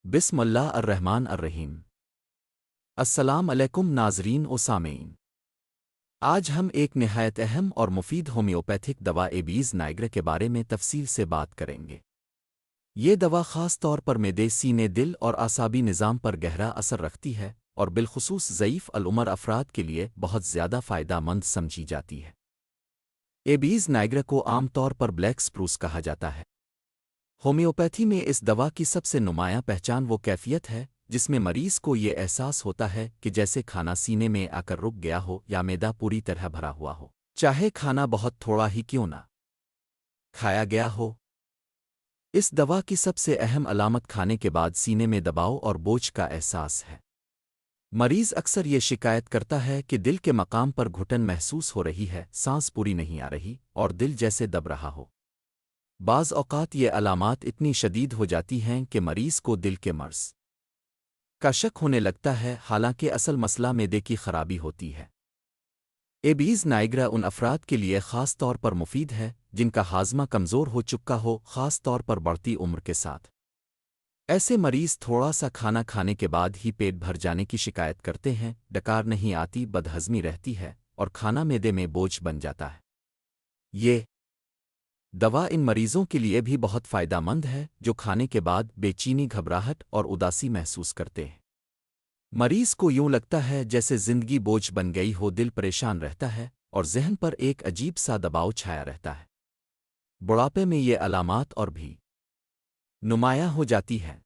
بسم اللہ الرحمن الرحیم۔ السلام علیکم ناظرین و سامعین۔ آج ہم ایک نہایت اہم اور مفید ہومیوپیتھک دوا ایبیز نائگرا کے بارے میں تفصیل سے بات کریں گے۔ یہ دوا خاص طور پر معدے، سینے، دل اور اعصابی نظام پر گہرا اثر رکھتی ہے اور بالخصوص ضعیف العمر افراد کے لیے بہت زیادہ فائدہ مند سمجھی جاتی ہے۔ ایبیز نائگرا کو عام طور پر بلیک سپروس کہا جاتا ہے۔ ہومیوپیتھی میں اس دوا کی سب سے نمایاں پہچان وہ کیفیت ہے جس میں مریض کو یہ احساس ہوتا ہے کہ جیسے کھانا سینے میں آ کر رک گیا ہو یا معدہ پوری طرح بھرا ہوا ہو، چاہے کھانا بہت تھوڑا ہی کیوں نہ کھایا گیا ہو۔ اس دوا کی سب سے اہم علامت کھانے کے بعد سینے میں دباؤ اور بوجھ کا احساس ہے۔ مریض اکثر یہ شکایت کرتا ہے کہ دل کے مقام پر گھٹن محسوس ہو رہی ہے، سانس پوری نہیں آ رہی اور دل جیسے دب رہا ہو۔ بعض اوقات یہ علامات اتنی شدید ہو جاتی ہیں کہ مریض کو دل کے مرض کا شک ہونے لگتا ہے، حالانکہ اصل مسئلہ معدے کی خرابی ہوتی ہے۔ ایبیز نائگرا ان افراد کے لیے خاص طور پر مفید ہے جن کا ہاضمہ کمزور ہو چکا ہو، خاص طور پر بڑھتی عمر کے ساتھ۔ ایسے مریض تھوڑا سا کھانا کھانے کے بعد ہی پیٹ بھر جانے کی شکایت کرتے ہیں، ڈکار نہیں آتی، بدہضمی رہتی ہے اور کھانا معدے میں بوجھ بن جاتا ہے۔ یہ دوا ان مریضوں کے لیے بھی بہت فائدہ مند ہے جو کھانے کے بعد بے چینی، گھبراہٹ اور اداسی محسوس کرتے ہیں۔ مریض کو یوں لگتا ہے جیسے زندگی بوجھ بن گئی ہو، دل پریشان رہتا ہے اور ذہن پر ایک عجیب سا دباؤ چھایا رہتا ہے۔ بڑھاپے میں یہ علامات اور بھی نمایاں ہو جاتی ہے۔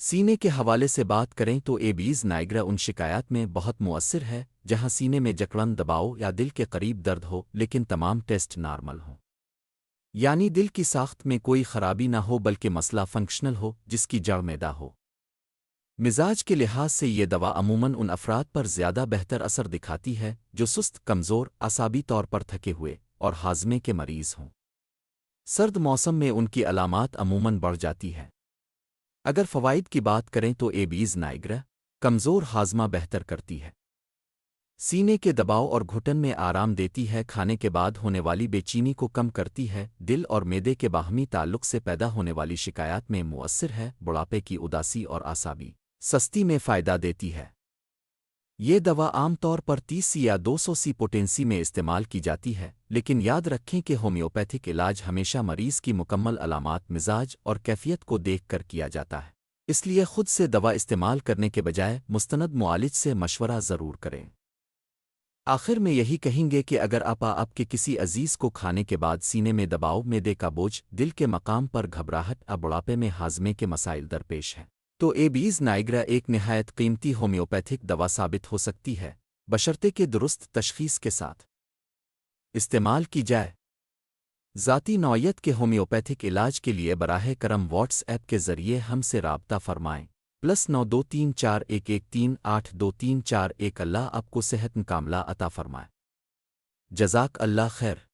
سینے کے حوالے سے بات کریں تو ایبیز نائگرا ان شکایات میں بہت مؤثر ہے جہاں سینے میں جکڑن، دباؤ یا دل کے قریب درد ہو لیکن تمام ٹیسٹ نارمل ہوں، یعنی دل کی ساخت میں کوئی خرابی نہ ہو بلکہ مسئلہ فنکشنل ہو جس کی جڑ معدہ ہو۔ مزاج کے لحاظ سے یہ دوا عموماً ان افراد پر زیادہ بہتر اثر دکھاتی ہے جو سست، کمزور، اعصابی طور پر تھکے ہوئے اور ہاضمے کے مریض ہوں۔ سرد موسم میں ان کی علامات عموماً بڑھ جاتی ہے۔ اگر فوائد کی بات کریں تو ایبیز نائگرا کمزور ہاضمہ بہتر کرتی ہے، سینے کے دباؤ اور گھٹن میں آرام دیتی ہے، کھانے کے بعد ہونے والی بے چینی کو کم کرتی ہے، دل اور معدے کے باہمی تعلق سے پیدا ہونے والی شکایات میں مؤثر ہے، بڑھاپے کی اداسی اور اعصابی سستی میں فائدہ دیتی ہے۔ یہ دوا عام طور پر 30 یا 200 پوٹینسی میں استعمال کی جاتی ہے، لیکن یاد رکھیں کہ ہومیوپیتھک علاج ہمیشہ مریض کی مکمل علامات، مزاج اور کیفیت کو دیکھ کر کیا جاتا ہے، اس لیے خود سے دوا استعمال کرنے کے بجائے مستند معالج سے مشورہ ضرور کریں۔ آخر میں یہی کہیں گے کہ اگر آپ کے کسی عزیز کو کھانے کے بعد سینے میں دباؤ، معدے کا بوجھ، دل کے مقام پر گھبراہٹ یا بڑھاپے میں ہاضمے کے مسائل درپیش ہیں تو ایبیز نائگرا ایک نہایت قیمتی ہومیوپیتھک دوا ثابت ہو سکتی ہے، بشرطے کہ درست تشخیص کے ساتھ استعمال کی جائے۔ ذاتی نوعیت کے ہومیوپیتھک علاج کے لیے براہ کرم واٹس ایپ کے ذریعے ہم سے رابطہ فرمائیں۔ +923411382341۔ اللہ آپ کو صحت کاملہ عطا فرمائے۔ جزاک اللہ خیر۔